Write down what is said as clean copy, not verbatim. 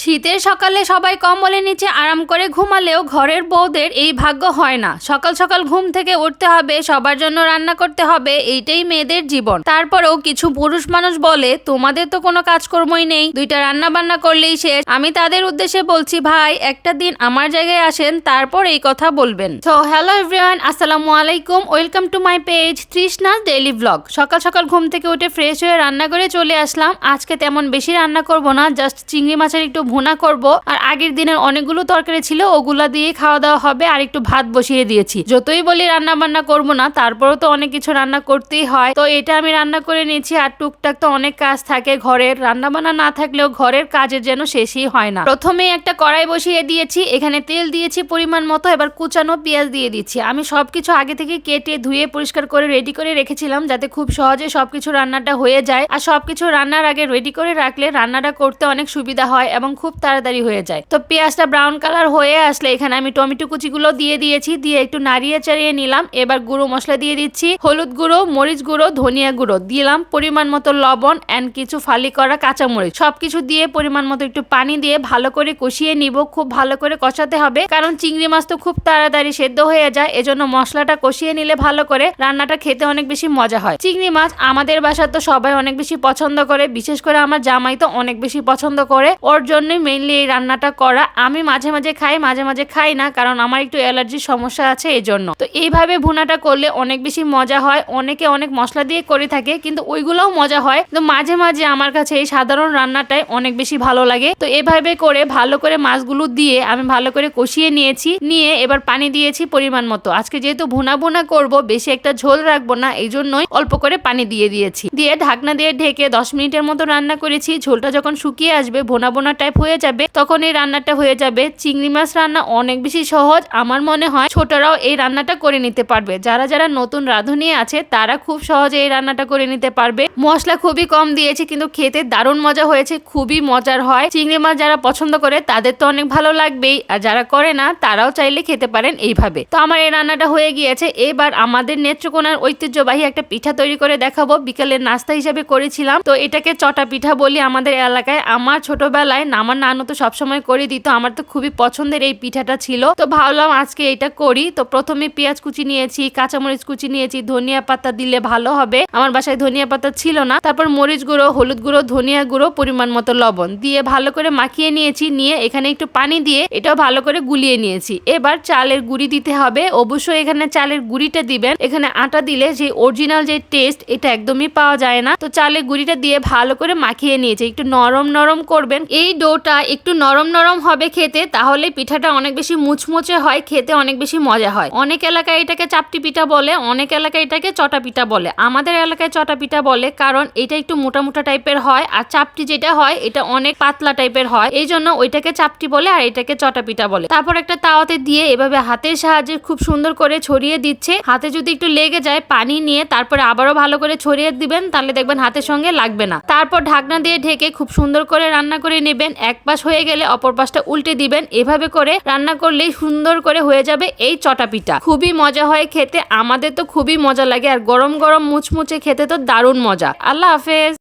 শীতের সকালে সবাই কম্বলের নিচে আরাম করে ঘুমালেও ঘরের বউদের এই ভাগ্য হয় না। সকাল সকাল ঘুম থেকে উঠতে হবে, সবার জন্য রান্না করতে হবে, এইটাই মেয়েদের জীবন। তারপরেও কিছু পুরুষ মানুষ বলে তোমাদের তো কোনো কাজকর্মই নেই, দুইটা রান্না বান্না করলেই শেষ। আমি তাদের উদ্দেশ্যে বলছি, ভাই একটা দিন আমার জায়গায় আসেন, তারপর এই কথা বলবেন। সো হ্যালো এভরিওয়ান, আসসালামু আলাইকুম, welcome to my page Trishna daily blog. সকাল সকাল ঘুম থেকে উঠে ফ্রেশ হয়ে রান্না করে চলে আসলাম। আজকে তেমন বেশি রান্না করব না, জাস্ট চিংড়ি মাছের একটু ভুনা করব। আর আগের দিনের অনেকগুলো তরকারি ছিল, ওগুলা দিয়ে খাওয়া দাওয়া হবে। আর একটু ভাত বসিয়ে দিয়েছি। যতই বলি রান্না বান্না করব না, তারপরেও তো অনেক কিছু রান্না করতেই হয়। তো এটা আমি রান্না করে নিয়েছি। আর টুকটাক তো অনেক কাজ থাকে ঘরের, রান্না বান্না না থাকলেও ঘরের কাজের যেন শেষই হয় না। প্রথমে একটা কড়াই বসিয়ে দিয়েছি, এখানে তেল দিয়েছি পরিমাণ মতো। এবার কুচানো পেঁয়াজ দিয়ে দিচ্ছি। আমি সবকিছু আগে থেকে কেটে ধুয়ে পরিষ্কার করে রেডি করে রেখেছিলাম, যাতে খুব সহজে সবকিছু রান্নাটা হয়ে যায়। আর সবকিছু রান্নার আগে রেডি করে রাখলে রান্নাটা করতে অনেক সুবিধা হয় এবং খুব তাড়াতাড়ি হয়ে যায়। তো পেঁয়াজটা ব্রাউন কালার হয়ে আসলে এখানে আমি টমেটো কুচিগুলো দিয়ে দিয়েছি, দিয়ে একটু নাড়িয়ে চাড়িয়ে নিলাম। এবার গুঁড়ো মশলা দিয়ে দিচ্ছি, হলুদ গুঁড়ো, মরিচ গুঁড়ো, ধনিয়া গুঁড়ো দিলাম, পরিমাণ মতো লবণ এন্ড কিছু ফালি করা কাঁচামরিচ। সবকিছু দিয়ে পরিমাণ মতো একটু পানি দিয়ে ভালো করে কষিয়ে নিব। খুব ভালো করে কষাতে হবে, কারণ চিংড়ি মাছ তো খুব তাড়াতাড়ি সেদ্ধ হয়ে যায়। এজন্য মশলাটা কষিয়ে নিলে ভালো করে রান্নাটা খেতে অনেক বেশি মজা হয়। চিংড়ি মাছ আমাদের বাসায় তো সবাই অনেক বেশি পছন্দ করে, বিশেষ করে আমার জামাই তো অনেক বেশি পছন্দ করে। ওর জন্যই মেইনলি এই রান্নাটা করা। আমি মাঝে মাঝে খাই, মাঝে মাঝে খাই না, কারণ আমার একটু অ্যালার্জির সমস্যা আছে এই জন্য। তো এইভাবে ভুনাটা করলে অনেক বেশি মজা হয়। অনেকে অনেক মশলা দিয়ে করে থাকে, কিন্তু ওইগুলোও মজা হয়। তো মাঝে মাঝে আমার কাছে এই সাধারণ রান্নাটাই অনেক বেশি ভালো লাগে। তো এভাবে করে ভালো করে মাছগুলো দিয়ে আমি ভালো করে কষিয়ে নিয়েছি। নিয়ে এবার পানি দিয়েছি পরিমাণ মতো। আজকে যেহেতু ভুনা ভুনা করব, বেশি একটা ঝোল রাখবো না, এই জন্যই অল্প করে পানি দিয়ে দিয়েছি। দিয়ে ঢাকনা দিয়ে ঢেকে 10 মিনিটের মতো রান্না করেছি। ঝোলটা যখন শুকিয়ে আসবে, ভোনা ভোনা টাইপ হয়ে যাবে, তখন এই রান্নাটা হয়ে যাবে। চিংড়ি মাছ রান্না অনেক বেশি সহজ। আমার মনে হয় ছোটরাও এই রান্নাটা করে নিতে পারবে। যারা যারা নতুন রাঁধুনি আছে তারা খুব সহজে এই রান্নাটা করে নিতে পারবে। মশলা খুবই কম দিয়েছি, কিন্তু খেতে দারুণ মজা হয়েছে, খুবই মজার হয়। চিংড়ি মাছ যারা পছন্দ করে তাদের তো অনেক ভালো লাগবেই, আর যারা করে না তারাও চাইলে খেতে পারেন এইভাবে। তো আমার এই রান্নাটা হয়ে গিয়েছে। এবার আমাদের নেত্রকোনার ঐতিহ্যবাহী একটা পিঠা তৈরি করে দেখাবো। বিকালের নাস্তা হিসেবে করেছিলাম। তো এটাকে চটা পিঠা বলি আমাদের এলাকায়। আমার ছোটবেলায় আমার নানু তো সবসময় করে দিত। আমার তো খুবই পছন্দের এই পিঠাটা ছিল। তো ভাবলাম আজকে এটা করি। তো প্রথমে পেঁয়াজ কুচি নিয়েছি, কাঁচামরিচ কুচি নিয়েছি, ধনিয়া পাতা দিলে ভালো হবে। আমার বাসায় ধনিয়া পাতা ছিল না। তারপর মরিচ গুঁড়ো, হলুদ গুঁড়ো, ধনিয়া গুঁড়ো, পরিমাণ মতো লবণ দিয়ে ভালো করে মাখিয়ে নিয়েছি। নিয়ে এখানে একটু পানি দিয়ে এটাও ভালো করে গুলিয়ে নিয়েছি। এবার চালের গুঁড়ি দিতে হবে। অবশ্যই এখানে চালের গুঁড়িটা দিবেন। এখানে আটা দিলে যে অরিজিনাল যে টেস্ট, এটা একদমই পাওয়া যায় না। তো চালের গুঁড়িটা দিয়ে ভালো করে মাখিয়ে নিয়েছি। একটু নরম নরম করবেন। এই ডোটা একটু নরম নরম হবে খেতে, তাহলে পিঠাটা অনেক বেশি মুচমুচে হয়, খেতে অনেক বেশি মজা হয়। অনেক এলাকায় এটাকে চাপটি পিঠা বলে, অনেক এলাকায় এটাকে চটা পিঠা বলে। আমাদের এলাকায় চটা পিঠা বলে, কারণ এটা একটু মোটা মোটা টাইপের হয়। আর চাপটি যেটা হয় এটা অনেক পাতলা টাইপের হয়, এই জন্য ওইটাকে চাপটি বলে আর এটাকে চটা পিঠা বলে। তারপর একটা তাওয়াতে দিয়ে এভাবে হাতের সাহায্যে খুব সুন্দর করে ছড়িয়ে দিচ্ছে। হাতে যদি একটু লেগে যায়, পানি নিয়ে তারপরে আবারও ভালো করে ছড়িয়ে দিবেন, তাহলে দেখবেন হাতের সঙ্গে লাগবে না। তারপর ঢাকনা দিয়ে ঢেকে খুব সুন্দর করে রান্না করে নেবেন। এক পাশ হয়ে গেলে অপর পাশটা উল্টে দিবেন। এভাবে করে রান্না করলেই সুন্দর করে হয়ে যাবে এই চটা পিঠা। খুবই মজা হয় খেতে, আমাদের তো খুবই মজা লাগে। আর গরম গরম মুচমুচে খেতে তো দারুণ মজা। আল্লাহ হাফেজ।